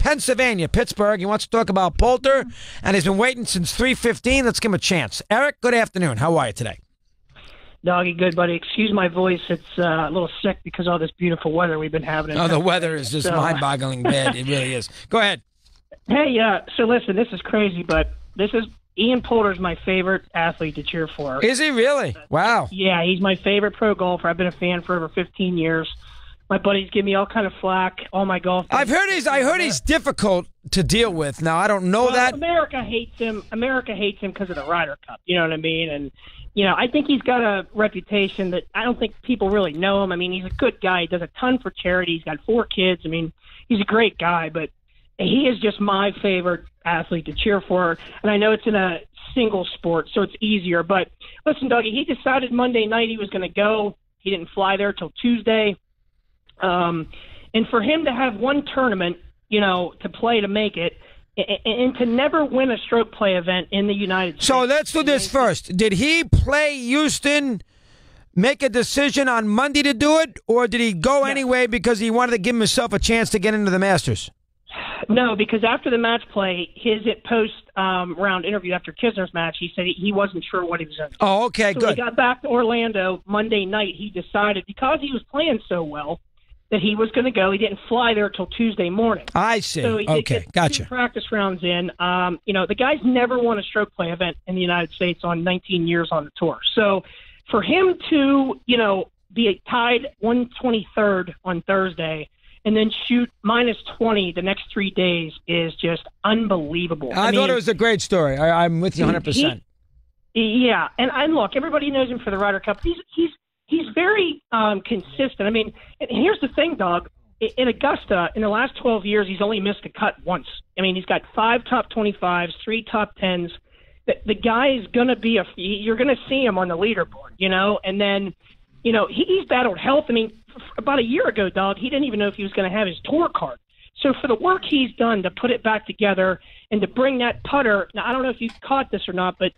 Pennsylvania, Pittsburgh. He wants to talk about Poulter, and he's been waiting since 3:15. Let's give him a chance. Eric, good afternoon. How are you today? Doggy, good, buddy. Excuse my voice. It's a little sick because of all this beautiful weather we've been having. Oh, the weather is just mind-boggling bad. It really is. Go ahead. Hey, so listen, this is crazy, but Ian Poulter's my favorite athlete to cheer for. Is he really? Wow. Yeah, he's my favorite pro golfer. I've been a fan for over 15 years. My buddies give me all kind of flack, all my golf. I heard he's difficult to deal with. Now, I don't know that. America hates him. America hates him because of the Ryder Cup. You know what I mean? And I think he's got a reputation that I don't think people really know him. I mean, he's a good guy. He does a ton for charity. He's got 4 kids. I mean, he's a great guy, but he is just my favorite athlete to cheer for. And I know it's in a single sport, so it's easier. But listen, Dougie, he decided Monday night he was going to go. He didn't fly there till Tuesday. And for him to have one tournament, to play to make it, and to never win a stroke play event in the United States. So let's do this first. Did he play Houston, make a decision on Monday to do it, or did he go anyway because he wanted to give himself a chance to get into the Masters? No, because after the match play, his post-round interview after Kisner's match, he said he wasn't sure what he was going to do. Oh, okay, so good. When he got back to Orlando Monday night, he decided, because he was playing so well, that he was going to go. He didn't fly there till Tuesday morning. I see. So he okay, did gotcha. 2 practice rounds in. The guy's never won a stroke play event in the United States on 19 years on the tour. So for him to, be tied 123rd on Thursday and then shoot -20 the next 3 days is just unbelievable. I thought it was a great story. I'm with you 100%. Yeah, and look, everybody knows him for the Ryder Cup. He's very consistent. I mean, and here's the thing, Doug. In Augusta, in the last 12 years, he's only missed a cut once. I mean, he's got 5 top 25s, 3 top 10s. The guy is going to be you're going to see him on the leaderboard, and then, he's battled health. I mean, about a year ago, Doug, he didn't even know if he was going to have his tour card. So for the work he's done to put it back together and to bring that putter, now I don't know if you've caught this or not, but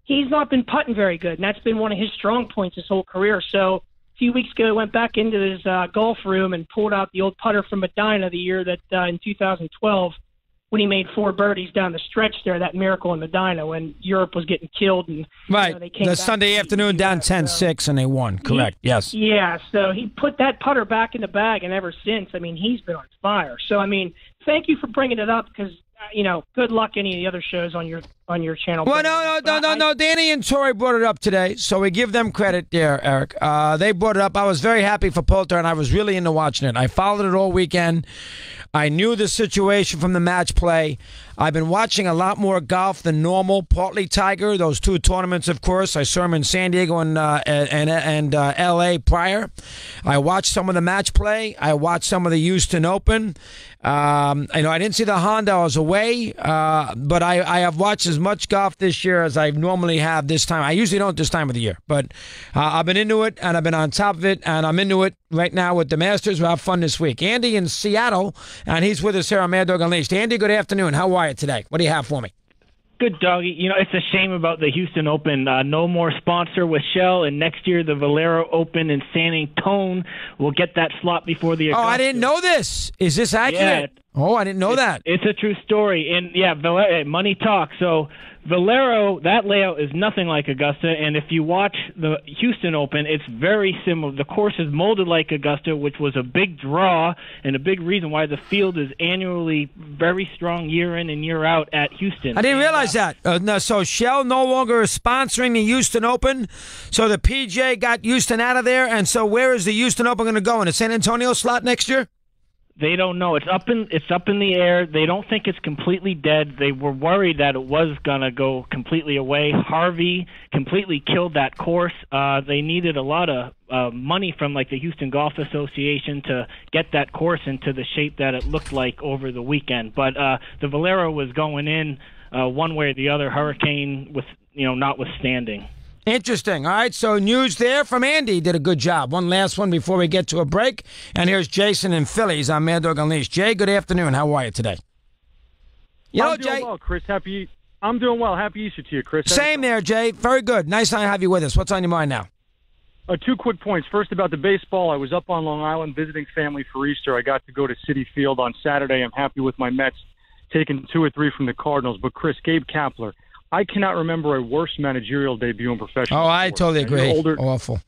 he's not been putting very good, and that's been one of his strong points his whole career. So a few weeks ago, he went back into his golf room and pulled out the old putter from Medina the year that in 2012 when he made 4 birdies down the stretch there, that miracle in Medina when Europe was getting killed. And right, they came the back Sunday afternoon down 10-6, and they won. Correct, yes. Yeah, so he put that putter back in the bag, and ever since, I mean, he's been on fire. So, I mean, thank you for bringing it up because, good luck any of the other shows on your channel. Well, no. Danny and Tori brought it up today, so we give them credit there, Eric. They brought it up. I was very happy for Poulter, and I was really into watching it. I followed it all weekend. I knew the situation from the match play. I've been watching a lot more golf than normal, partly Tiger, those 2 tournaments, of course. I saw him in San Diego and L.A. prior. I watched some of the match play. I watched some of the Houston Open. I didn't see the Honda. I was away, but I have watched as much golf this year as I normally have this time. I usually don't this time of the year, but I've been into it, and I've been on top of it, and I'm into it right now with the Masters. We'll have fun this week. Andy in Seattle, and he's with us here on Mad Dog Unleashed. Andy, good afternoon. How are you today? What do you have for me? Good, Doggy. It's a shame about the Houston Open. No more sponsor with Shell, and next year the Valero Open in San Antonio will get that slot before the Augusta. Oh, I didn't know this. Is this accurate? Yeah. Oh, I didn't know that. It's a true story. And, yeah, money talks. So Valero, that layout is nothing like Augusta. And if you watch the Houston Open, it's very similar. The course is molded like Augusta, which was a big draw and a big reason why the field is annually very strong year in and year out at Houston. I didn't realize that. No, so Shell no longer is sponsoring the Houston Open. So the PJ got Houston out of there. And so where is the Houston Open going to go? In the San Antonio slot next year? They don't know. It's up in the air. They don't think it's completely dead. They were worried that it was going to go completely away. Harvey completely killed that course. They needed a lot of money from like the Houston Golf Association to get that course into the shape that it looked like over the weekend. But the Valero was going in one way or the other, hurricane notwithstanding. Interesting. All right, so news there from Andy. Did a good job. One last one before we get to a break. And here's Jason in Phillies on Mad Dog Unleashed. Jay, good afternoon. How are you today? I'm doing well, Chris. I'm doing well. Happy Easter to you, Chris. Same there, Jay. Very good. Nice to have you with us. What's on your mind now? Two quick points. First, about the baseball. I was up on Long Island visiting family for Easter. I got to go to Citi Field on Saturday. I'm happy with my Mets taking 2 or 3 from the Cardinals. But, Chris, Gabe Kapler, I cannot remember a worse managerial debut in professional sports. I totally agree. Older, awful.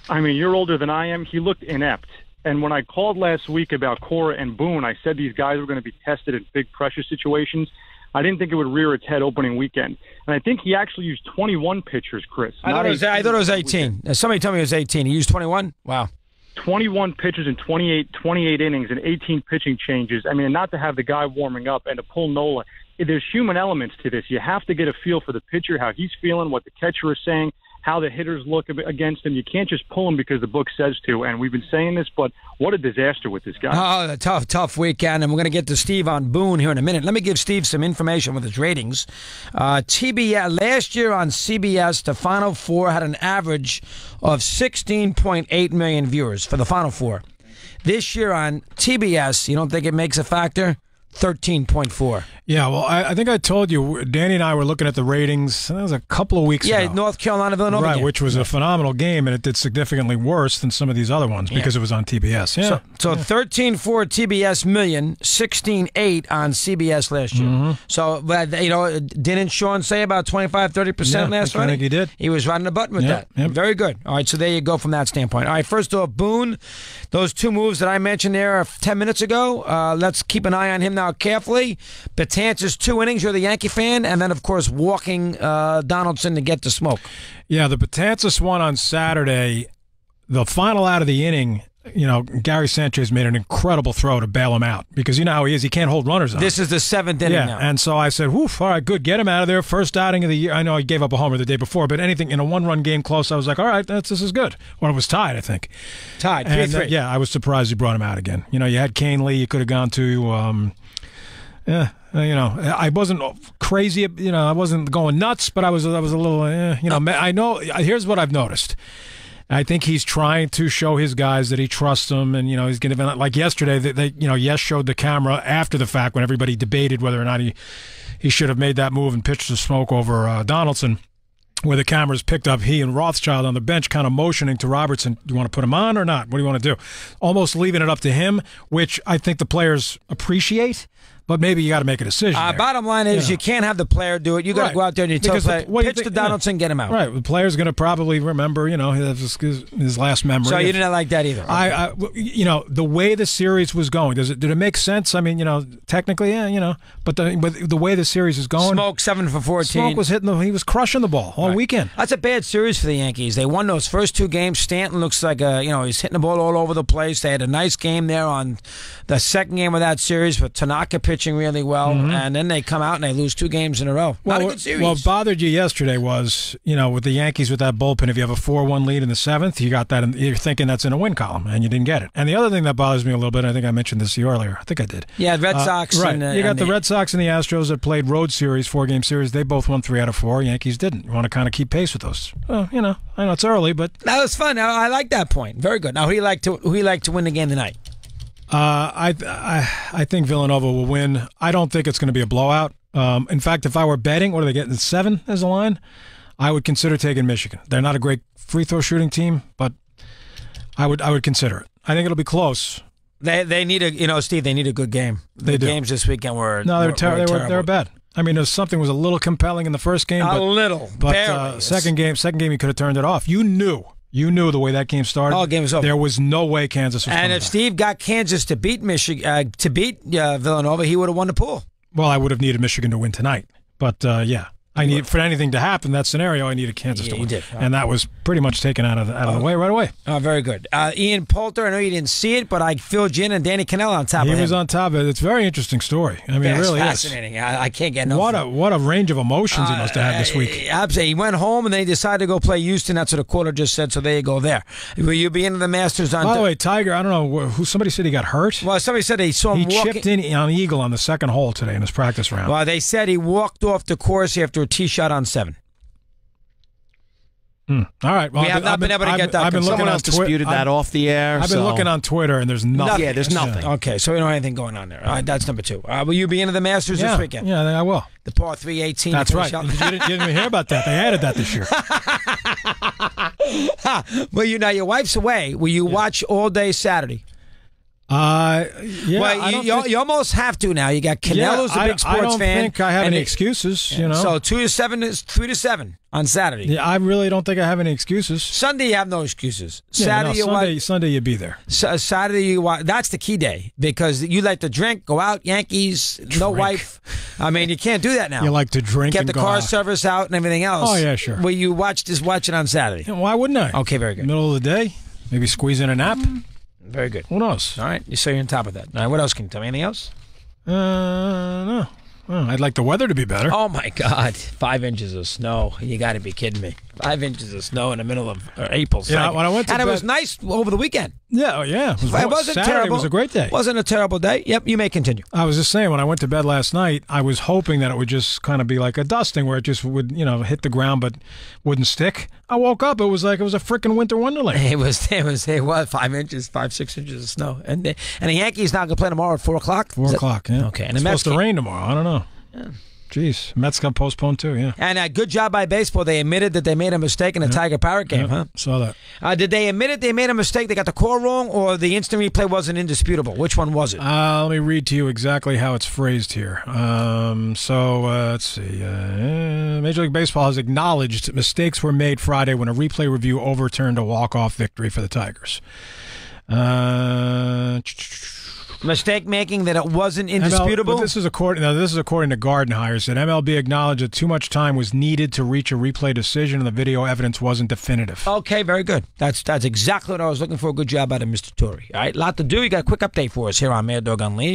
I mean, you're older than I am. He looked inept. And when I called last week about Cora and Boone, I said these guys were going to be tested in big pressure situations. I didn't think it would rear its head opening weekend. And I think he actually used 21 pitchers, Chris. I thought it was 18. Somebody told me it was 18. He used 21? Wow. 21 pitchers in 28 innings and 18 pitching changes. I mean, not to have the guy warming up and to pull Nola. There's human elements to this. You have to get a feel for the pitcher, how he's feeling, what the catcher is saying, how the hitters look against him. You can't just pull him because the book says to. And we've been saying this, but what a disaster with this guy. Oh, a tough weekend. And we're going to get to Steve on Boone here in a minute. Let me give Steve some information with his ratings. TBS, last year on CBS, the Final Four had an average of 16.8 million viewers for the Final Four. This year on TBS, you don't think it makes a factor? 13.4. Yeah, well, I think I told you, Danny and I were looking at the ratings, that was a couple of weeks ago. Yeah, North Carolina, Villanova. Right, game. which was a phenomenal game, and it did significantly worse than some of these other ones because it was on TBS. Yeah. So 13.4 TBS million, 16.8 on CBS last year. Mm-hmm. So, didn't Sean say about 25-30% last Friday? I think he did. He was riding a button with that. Yep. Very good. All right, so there you go from that standpoint. All right, first off, Boone, those 2 moves that I mentioned there 10 minutes ago, let's keep an eye on him now carefully. Betances 2 innings, you're the Yankee fan, and then, of course, walking Donaldson to get the smoke. Yeah, the Betances one on Saturday, the final out of the inning, Gary Sanchez made an incredible throw to bail him out because you know how he is. He can't hold runners on. This is the 7th inning now. And so I said, woof, all right, good. Get him out of there. First outing of the year. I know he gave up a homer the day before, but anything in a 1-run game close, I was like, all right, this is good. Well, it was tied, I think. Tied, 3-3. Yeah, I was surprised you brought him out again. You had Kane Lee. You could have gone to I wasn't crazy. I wasn't going nuts, but I was a little. I know. Here's what I've noticed. I think he's trying to show his guys that he trusts them, and he's going to like yesterday. Yes showed the camera after the fact when everybody debated whether or not he should have made that move and pitched the smoke over Donaldson. Where the cameras picked up he and Rothschild on the bench kind of motioning to Robertson, do you want to put him on or not? What do you want to do? Almost leaving it up to him, which I think the players appreciate. But maybe you got to make a decision. Bottom line is you can't have the player do it. You got to go out there and you tell the player, pitch to Donaldson, get him out. Right. The player's going to probably remember, his last memory. So you didn't like that either. Okay. The way the series was going, did it make sense? I mean, technically, but the way the series is going. Smoke 7 for 14. Smoke was he was crushing the ball all weekend. That's a bad series for the Yankees. They won those first 2 games. Stanton looks like he's hitting the ball all over the place. They had a nice game there on the second game of that series with Tanaka pitching really well, and then they come out and they lose 2 games in a row. Not a good series. What bothered you yesterday was, with the Yankees with that bullpen, if you have a 4-1 lead in the 7th, you got that, you're thinking that's in a win column, and you didn't get it. And the other thing that bothers me a little bit, I think I mentioned this to you earlier. I think I did. Yeah, Red Sox. Right. You got the Red Sox and the Astros that played road series, 4-game series. They both won 3 out of 4. Yankees didn't. You want to kind of keep pace with those. Well, I know it's early, but that was fun. I like that point. Very good. Now, who you like to win the game tonight? I think Villanova will win. I don't think it's going to be a blowout. In fact, if I were betting, what are they getting? 7 as a line? I would consider taking Michigan. They're not a great free throw shooting team, but I would consider it. I think it'll be close. They need Steve. They need a good game. The games this weekend were they were bad. I mean, something was a little compelling in the first game, but second game you could have turned it off. You knew the way that game started. Oh, the game was over. There was no way Kansas was And if Steve got Kansas to beat Michigan, Villanova, he would have won the pool. Well, I would have needed Michigan to win tonight. But, for anything to happen, that scenario, I needed Kansas to win. You did. And that was pretty much taken out of the way right away. Oh, very good. Ian Poulter, I know you didn't see it, but I filled you in, and Danny Cannell on top of him. He was on top of it. It's a very interesting story. I mean, it really fascinating. is. I can't get no. What a range of emotions he must have had this week. Absolutely. He went home, and they decided to go play Houston. That's what the quarter just said, so there you go there. Will you be into the Masters on... By the way, Tiger, I don't know, somebody said he got hurt? Well, somebody said they saw him walking... He chipped in on Eagle on the second hole today in his practice round. Well, they said he walked off the course after a tee shot on 7. All right. Well, we have not been able to get that. Someone else disputed that off the air. I've been looking on Twitter, and there's nothing. Yeah, there's nothing. Okay, so we don't have anything going on there. All right, that's number 2. Will you be into the Masters this weekend? Yeah, I will. The par 3 18. That's right. You didn't even hear about that. They added that this year. Well, your wife's away. Will you watch all day Saturday? Yeah. Well, you almost have to now. You got Canelo's a big sports fan. I don't think I have any excuses. So 2 to 7 is 3 to 7 on Saturday. Yeah, I really don't think I have any excuses. Sunday, you have no excuses. Sunday, you be there. Saturday, you watch. That's the key day because you like to drink, go out, Yankees, no wife. I mean, you can't do that now. You like to drink, get and the go car out. service out and everything else. Oh yeah, sure. Will you watch it on Saturday? Yeah, why wouldn't I? Okay, very good. Middle of the day, maybe squeeze in a nap. Very good. Who knows? All right, so you're on top of that. All right, what else can you tell me? Anything else? No. I'd like the weather to be better. Oh my God, 5 inches of snow! You got to be kidding me! 5 inches of snow in the middle of April. Yeah, when I went to and bed, it was nice over the weekend. Yeah, It wasn't Saturday terrible. was a great day. Wasn't a terrible day. Yep, you may continue. I was just saying, when I went to bed last night, I was hoping that it would just kind of be like a dusting where it just would, hit the ground but wouldn't stick. I woke up, it was like it was a freaking winter wonderland. It was 5, 6 inches of snow. And the Yankees not going to play tomorrow at 4 o'clock? 4 o'clock, yeah. Okay. And it's the Mets supposed to rain tomorrow. I don't know. Yeah. Jeez, Mets got postponed too, yeah. And good job by baseball. They admitted that they made a mistake in the Tiger Parrot game, huh? Saw that. Did they admit it? They made a mistake. They got the call wrong, or the instant replay wasn't indisputable? Which one was it? Let me read to you exactly how it's phrased here. Let's see. Major League Baseball has acknowledged mistakes were made Friday when a replay review overturned a walk-off victory for the Tigers. Mistake making that it wasn't indisputable. This is according to Gardenhire. That MLB acknowledged that too much time was needed to reach a replay decision, and the video evidence wasn't definitive. Okay, very good. That's exactly what I was looking for. Good job out of Mr. Torrey. All right, lot to do. You got a quick update for us here on Mad Dog Unleashed.